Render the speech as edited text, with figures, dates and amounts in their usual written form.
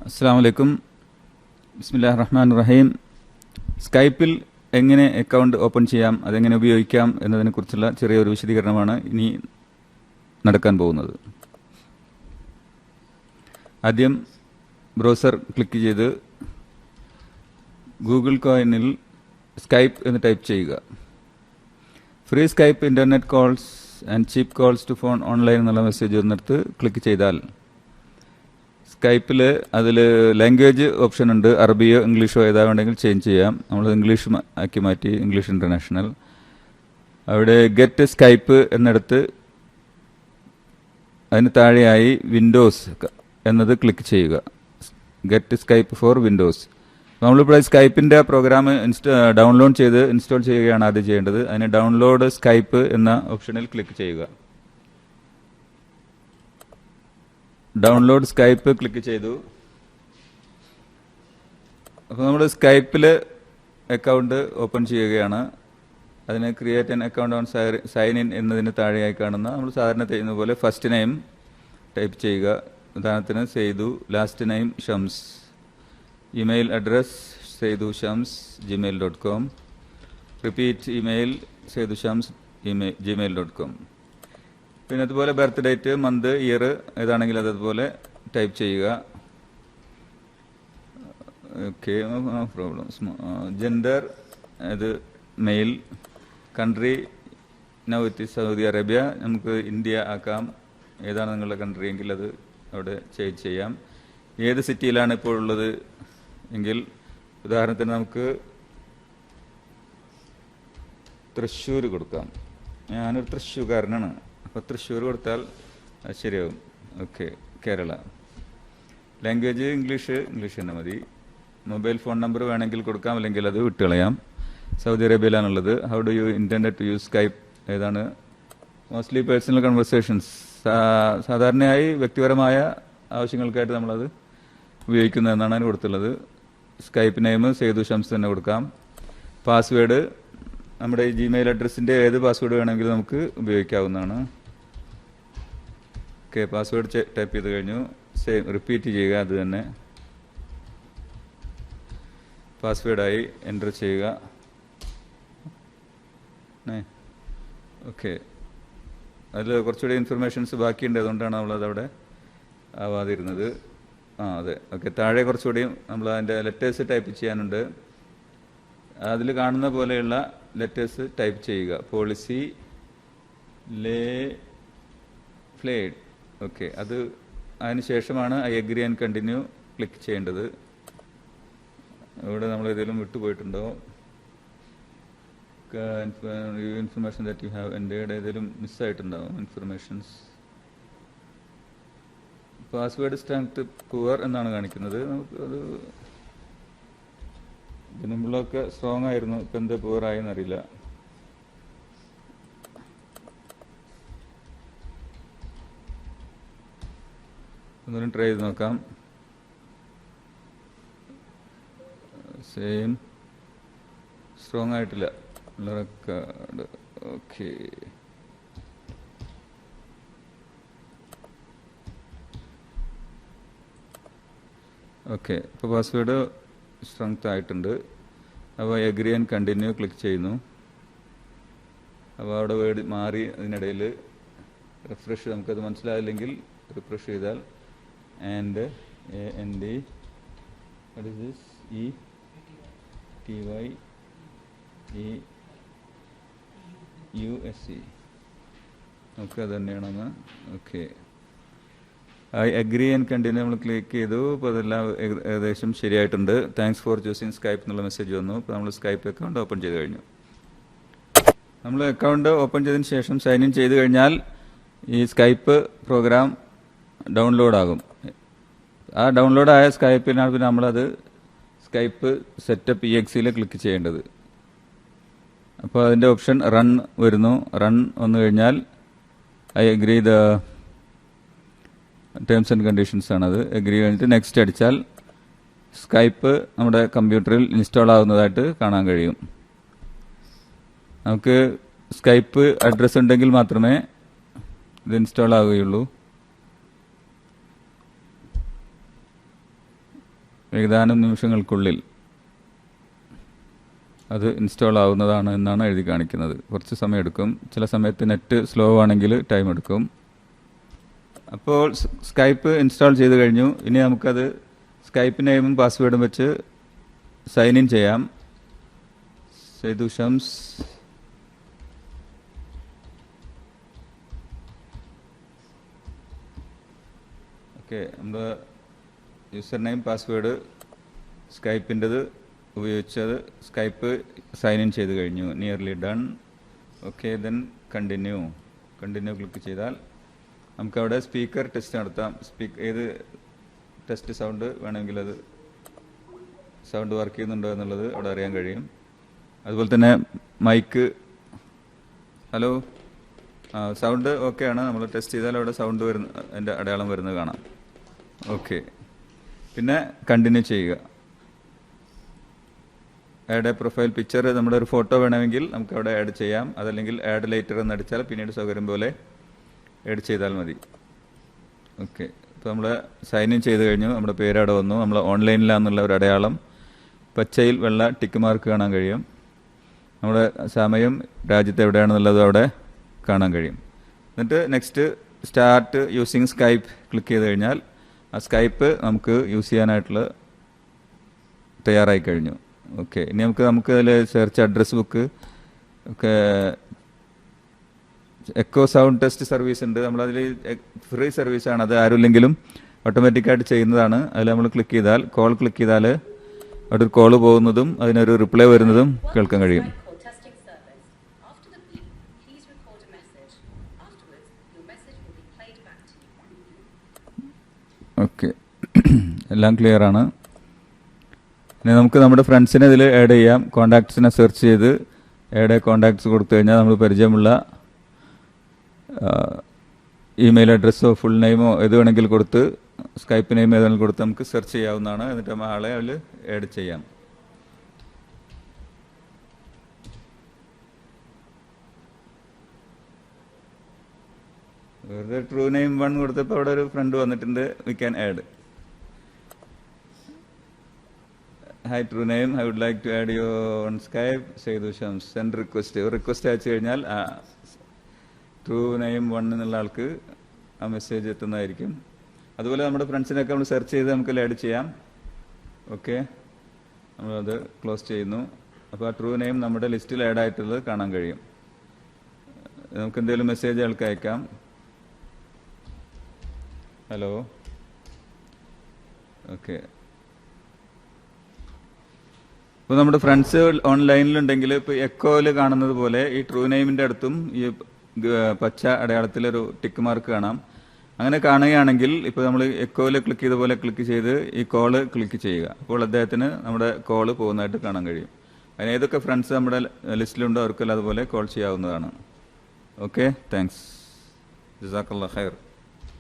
അസ്സലാമു അലൈക്കും. ബിസ്മില്ലാഹിർ റഹ്മാനിർ റഹീം. സ്കൈപ്പിൽ എങ്ങനെ അക്കൗണ്ട് ഓപ്പൺ ചെയ്യാം, അതെങ്ങനെ ഉപയോഗിക്കാം എന്നതിനെക്കുറിച്ചുള്ള ചെറിയൊരു വിശദീകരണമാണ് ഇനി നടക്കാൻ പോകുന്നത്. ആദ്യം ബ്രൗസർ ക്ലിക്ക് ചെയ്ത് ഗൂഗിൾ കോയിനിൽ സ്കൈപ്പ് എന്ന് ടൈപ്പ് ചെയ്യുക. Free Skype internet calls and cheap calls to phone online എന്നുള്ള മെസ്സേജ് വന്നിട്ട് ക്ലിക്ക് ചെയ്താൽ സ്കൈപ്പിൽ അതിൽ ലാംഗ്വേജ് ഓപ്ഷൻ ഉണ്ട്. അറബിയോ ഇംഗ്ലീഷോ ഏതാ വേണമെങ്കിൽ ചേഞ്ച് ചെയ്യാം. നമ്മൾ ഇംഗ്ലീഷ് ആക്കി മാറ്റി, ഇംഗ്ലീഷ് ഇൻ്റർനാഷണൽ. അവിടെ ഗെറ്റ് സ്കൈപ്പ് എന്നിടത്ത് അതിന് താഴെയായി വിൻഡോസ് എന്നത് ക്ലിക്ക് ചെയ്യുക. Get Skype for Windows. നമ്മളിപ്പോൾ സ്കൈപ്പിൻ്റെ പ്രോഗ്രാം ഡൗൺലോഡ് ചെയ്ത് ഇൻസ്റ്റാൾ ചെയ്യുകയാണ് ആദ്യം ചെയ്യേണ്ടത്. അതിന് ഡൗൺലോഡ് സ്കൈപ്പ് എന്ന ഓപ്ഷനിൽ ക്ലിക്ക് ചെയ്യുക. ഡൗൺലോഡ് സ്കൈപ്പ് ക്ലിക്ക് ചെയ്തു. അപ്പോൾ നമ്മൾ സ്കൈപ്പിൽ അക്കൗണ്ട് ഓപ്പൺ ചെയ്യുകയാണ്. അതിന് create an account on sign in എന്നതിന് താഴെയായി കാണുന്ന നമ്മൾ സാധാരണ ചെയ്യുന്ന പോലെ ഫസ്റ്റ് നെയിം ടൈപ്പ് ചെയ്യുക. ഉദാഹരണത്തിന് Saidu, last name Shams, email address Saidu Shams gmail.com, repeat email Saidu Shams gmail.com. പിന്നെ അതുപോലെ ബർത്ത് ഡേറ്റ്, മന്ത്, ഇയർ ഏതാണെങ്കിൽ അതുപോലെ ടൈപ്പ് ചെയ്യുക. Okay, no problems. ജെൻഡർ അത് male, country now it is Saudi Arabia, നമുക്ക് ഇന്ത്യ ആക്കാം. ഏതാണ് നിങ്ങളുടെ കൺട്രി എങ്കിൽ അത് അവിടെ ചേഞ്ച് ചെയ്യാം. ഏത് സിറ്റിയിലാണ് ഇപ്പോൾ ഉള്ളത് എങ്കിൽ ഉദാഹരണത്തിന് നമുക്ക് തൃശ്ശൂർ കൊടുക്കാം. ഞാനൊരു തൃശ്ശൂർക്കാരനാണ്, അപ്പോൾ തൃശ്ശൂർ കൊടുത്താൽ അത് ശരിയാവും. ഓക്കെ, കേരള. ലാംഗ്വേജ് ഇംഗ്ലീഷ് തന്നെ മതി. മൊബൈൽ ഫോൺ നമ്പർ വേണമെങ്കിൽ കൊടുക്കാം, അല്ലെങ്കിൽ അത് വിട്ടുകളയാം. സൗദി അറേബ്യയിലാണുള്ളത്. How do you intend to use Skype? ഏതാണ്? Mostly personal conversations. സാധാരണയായി വ്യക്തിപരമായ ആവശ്യങ്ങൾക്കായിട്ട് നമ്മളത് ഉപയോഗിക്കുന്നതെന്നാണ് അതിന് കൊടുത്തുള്ളത്. സ്കൈപ്പ് നെയിം സെയ്തു ഷംസ് തന്നെ കൊടുക്കാം. പാസ്വേഡ് നമ്മുടെ ഈ ജിമെയിൽ അഡ്രസ്സിൻ്റെ ഏത് പാസ്വേഡ് വേണമെങ്കിലും നമുക്ക് ഉപയോഗിക്കാവുന്നതാണ്. ഓക്കെ, പാസ്വേഡ് ടൈപ്പ് ചെയ്ത് കഴിഞ്ഞു. സെയിം റിപ്പീറ്റ് ചെയ്യുക, അത് തന്നെ പാസ്വേഡായി എൻ്റർ ചെയ്യുക. ഓക്കെ, അതിൽ കുറച്ചുകൂടി ഇൻഫർമേഷൻസ് ബാക്കിയുണ്ട്, അതുകൊണ്ടാണ് നമ്മളതവിടെ ആവാതിരുന്നത്. അതെ, ഓക്കെ. താഴെ കുറച്ചുകൂടി നമ്മൾ അതിൻ്റെ ലെറ്റേഴ്സ് ടൈപ്പ് ചെയ്യാനുണ്ട്. അതിൽ കാണുന്ന പോലെയുള്ള ലെറ്റേഴ്സ് ടൈപ്പ് ചെയ്യുക. പോളിസി ഫ്ലേഡ്. ഓക്കെ, അത് അതിന് ശേഷമാണ് I agree and continue click ചെയ്യേണ്ടത്. ഇവിടെ നമ്മൾ ഏതെങ്കിലും വിട്ടുപോയിട്ടുണ്ടോ? Information that you have entered, ഏതെങ്കിലും മിസ്സായിട്ടുണ്ടാവും ഇൻഫർമേഷൻസ്. പാസ്വേഡ് സ്ട്രെങ്ത് പുവർ എന്നാണ് കാണിക്കുന്നത്. നമുക്ക് അത് ഇതിനുള്ളൊക്കെ സ്ട്രോങ് ആയിരുന്നു, ഇപ്പം എന്താ പുവർ ആയെന്നറിയില്ല. ഒന്നുകൂടി ട്രൈ ചെയ്ത് നോക്കാം. സെയിം സ്ട്രോങ് ആയിട്ടില്ല. റെക്കോർഡ്. Okay, okay. ഇപ്പോൾ പാസ്വേഡ് സ്ട്രെങ്ത് ആയിട്ടുണ്ട്. അപ്പോൾ അഗ്രി ആൻഡ് കണ്ടിന്യൂ ക്ലിക്ക് ചെയ്യുന്നു. അപ്പോൾ അവിടെ വേർഡ് മാറി. അതിനിടയിൽ റിഫ്രഷ്, നമുക്കത് മനസ്സിലായില്ലെങ്കിൽ റിഫ്രഷ് ചെയ്താൽ AND what is this? ETYEUSE. Okay, അത് തന്നെയാണെന്ന്. Okay, I agree and continue നമ്മൾ ക്ലിക്ക് ചെയ്തു. അപ്പോൾ അതെല്ലാം ഏകദേശം ശരിയായിട്ടുണ്ട്. താങ്ക്സ് ഫോർ ചൂസിങ് സ്കൈപ്പ് എന്നുള്ള മെസ്സേജ് വന്നു. ഇപ്പോൾ നമ്മൾ സ്കൈപ്പ് അക്കൗണ്ട് ഓപ്പൺ ചെയ്ത് കഴിഞ്ഞു. നമ്മൾ അക്കൗണ്ട് ഓപ്പൺ ചെയ്തതിന് ശേഷം സൈൻ ഇൻ ചെയ്ത് കഴിഞ്ഞാൽ ഈ സ്കൈപ്പ് പ്രോഗ്രാം ഡൗൺലോഡ് ആകും. ആ ഡൗൺലോഡായ സ്കൈപ്പിനാണ് പിന്നെ നമ്മളത് സ്കൈപ്പ് സെറ്റപ്പ് EXE ക്ലിക്ക് ചെയ്യേണ്ടത്. അപ്പോൾ അതിൻ്റെ ഓപ്ഷൻ റൺ വരുന്നു. റൺ വന്നു കഴിഞ്ഞാൽ I agree the terms and conditions ആണത്. അഗ്രി കഴിഞ്ഞിട്ട് നെക്സ്റ്റ് അടിച്ചാൽ സ്കൈപ്പ് നമ്മുടെ കമ്പ്യൂട്ടറിൽ ഇൻസ്റ്റാൾ ആകുന്നതായിട്ട് കാണാൻ കഴിയും. നമുക്ക് സ്കൈപ്പ് അഡ്രസ്സ് ഉണ്ടെങ്കിൽ മാത്രമേ ഇത് ഇൻസ്റ്റാൾ ആവുകയുള്ളൂ. ഏതാനും നിമിഷങ്ങൾക്കുള്ളിൽ അത് ഇൻസ്റ്റാൾ ആവുന്നതാണ് എന്നാണ് എഴുതി കാണിക്കുന്നത്. കുറച്ച് സമയം എടുക്കും. ചില സമയത്ത് നെറ്റ് സ്ലോ ആണെങ്കിൽ ടൈം എടുക്കും. അപ്പോൾ സ്കൈപ്പ് ഇൻസ്റ്റാൾ ചെയ്ത് കഴിഞ്ഞു. ഇനി നമുക്കത് സ്കൈപ്പ് നെയിമും പാസ്വേഡും വെച്ച് സൈൻ ഇൻ ചെയ്യാം. സൈദു ഷംസ് ഓക്കെ. നമ്മുടെ യൂസർ നെയിം പാസ്വേഡ് സ്കൈപ്പിൻ്റെത് ഉപയോഗിച്ചത് സ്കൈപ്പ് സൈൻ ഇൻ ചെയ്ത് കഴിഞ്ഞു. Nearly done. Okay, then continue click ചെയ്താൽ നമുക്കവിടെ സ്പീക്കർ ടെസ്റ്റ് നടത്താം. ഏത് ടെസ്റ്റ് സൗണ്ട് വേണമെങ്കിൽ അത് സൗണ്ട് വർക്ക് ചെയ്യുന്നുണ്ടോ എന്നുള്ളത് അവിടെ അറിയാൻ കഴിയും. അതുപോലെ തന്നെ മൈക്ക്, ഹലോ, സൗണ്ട് ഓക്കെ ആണ്. നമ്മൾ ടെസ്റ്റ് ചെയ്താൽ അവിടെ സൗണ്ട് അതിൻ്റെ അടയാളം വരുന്നത് കാണാം. ഓക്കെ, പിന്നെ കണ്ടിന്യൂ ചെയ്യുക. ആഡ് എ പ്രൊഫൈൽ പിക്ചർ, നമ്മുടെ ഒരു ഫോട്ടോ വേണമെങ്കിൽ നമുക്ക് അവിടെ ആഡ് ചെയ്യാം. അതല്ലെങ്കിൽ ആഡ് ലേറ്റർ എന്ന് അടിച്ചാൽ പിന്നീട് സൗകര്യം പോലെ ആഡ് ചെയ്താൽ മതി. ഓക്കെ, ഇപ്പോൾ നമ്മൾ സൈൻ ഇൻ ചെയ്ത് കഴിഞ്ഞു. നമ്മുടെ പേര് അവിടെ വന്നു. നമ്മൾ ഓൺലൈനിലാണെന്നുള്ള ഒരു അടയാളം പച്ചയിൽ വെള്ള ടിക്ക് മാർക്ക് കാണാൻ കഴിയും. നമ്മുടെ സമയം, രാജ്യത്ത് എവിടെയാണെന്നുള്ളത് അവിടെ കാണാൻ കഴിയും. എന്നിട്ട് next start using Skype click ചെയ്ത് കഴിഞ്ഞാൽ ആ സ്കൈപ്പ് നമുക്ക് യൂസ് ചെയ്യാനായിട്ടുള്ള തയ്യാറായി കഴിഞ്ഞു. ഓക്കെ, ഇനി നമുക്ക് അതിൽ സെർച്ച് അഡ്രസ് ബുക്ക് ഒക്കെ എക്കോ സൗണ്ട് ടെസ്റ്റ് സർവീസ് ഉണ്ട്. നമ്മളതിൽ ഫ്രീ സർവീസാണ്. അത് ആരുമില്ലെങ്കിലും ഓട്ടോമാറ്റിക്കായിട്ട് ചെയ്യുന്നതാണ്. അതിൽ നമ്മൾ ക്ലിക്ക് ചെയ്താൽ, കോൾ ക്ലിക്ക് ചെയ്താൽ അവിടെ ഒരു കോള് പോകുന്നതും അതിനൊരു റിപ്ലൈ വരുന്നതും കേൾക്കാൻ കഴിയും. ഓക്കെ, എല്ലാം ക്ലിയർ ആണ്. ഇനി നമുക്ക് നമ്മുടെ ഫ്രണ്ട്സിനെ ഇതിൽ ആഡ് ചെയ്യാം. കോൺടാക്ട്സിനെ സെർച്ച് ചെയ്ത് ആഡ് കോൺടാക്ട്സ് കൊടുത്തു കഴിഞ്ഞാൽ നമ്മൾ പരിചയമുള്ള ഇമെയിൽ അഡ്രസ്സോ ഫുൾ നെയിമോ ഏത് വേണമെങ്കിൽ കൊടുത്ത്, സ്കൈപ്പ് നെയിം ഏതെങ്കിലും കൊടുത്ത് നമുക്ക് സെർച്ച് ചെയ്യാവുന്നതാണ്. എന്നിട്ട് നമ്മൾ ആളെ അതിൽ ആഡ് ചെയ്യാം. വെറുതെ ട്രൂ നെയിം 1 കൊടുത്തപ്പോൾ അവിടെ ഒരു ഫ്രണ്ട് വന്നിട്ടുണ്ട്. We can add. Hi true name, I would like to add you on Skype. Saidu Shams, send request അയച്ചു കഴിഞ്ഞാൽ ട്രൂ നെയിം 1 എന്നുള്ള ആൾക്ക് ആ മെസ്സേജ് എത്തുന്നതായിരിക്കും. അതുപോലെ നമ്മുടെ ഫ്രണ്ട്സിനൊക്കെ നമ്മൾ സെർച്ച് ചെയ്ത് നമുക്ക് ആഡ് ചെയ്യാം. ഓക്കെ, നമ്മളത് ക്ലോസ് ചെയ്യുന്നു. അപ്പോൾ ആ ട്രൂ നെയിം നമ്മുടെ ലിസ്റ്റിൽ ആഡ് ആയിട്ടുള്ളത് കാണാൻ കഴിയും. നമുക്ക് എന്തെങ്കിലും മെസ്സേജ് ആൾക്ക് അയക്കാം. Hello, okay. ഇപ്പോൾ നമ്മുടെ ഫ്രണ്ട്സ് ഓൺലൈനിലുണ്ടെങ്കിൽ ഇപ്പോൾ എക്കോയിൽ കാണുന്നത് പോലെ ഈ ട്രൂ നെയിമിൻ്റെ അടുത്തും ഈ പച്ച അടയാളത്തിലൊരു ടിക്ക് മാർക്ക് കാണാം. അങ്ങനെ കാണുകയാണെങ്കിൽ ഇപ്പോൾ നമ്മൾ എക്കോയിൽ ക്ലിക്ക് ചെയ്ത പോലെ ക്ലിക്ക് ചെയ്ത് ഈ കോള് ക്ലിക്ക് ചെയ്യുക. അപ്പോൾ അദ്ദേഹത്തിന് നമ്മുടെ കോള് പോകുന്നതായിട്ട് കാണാൻ കഴിയും. അതിന് ഏതൊക്കെ ഫ്രണ്ട്സ് നമ്മുടെ ലിസ്റ്റിലുണ്ടോ അവർക്കെല്ലാം അതുപോലെ കോൾ ചെയ്യാവുന്നതാണ്. Okay, thanks. ജസാക്കല്ലാഹ് ഖൈർ.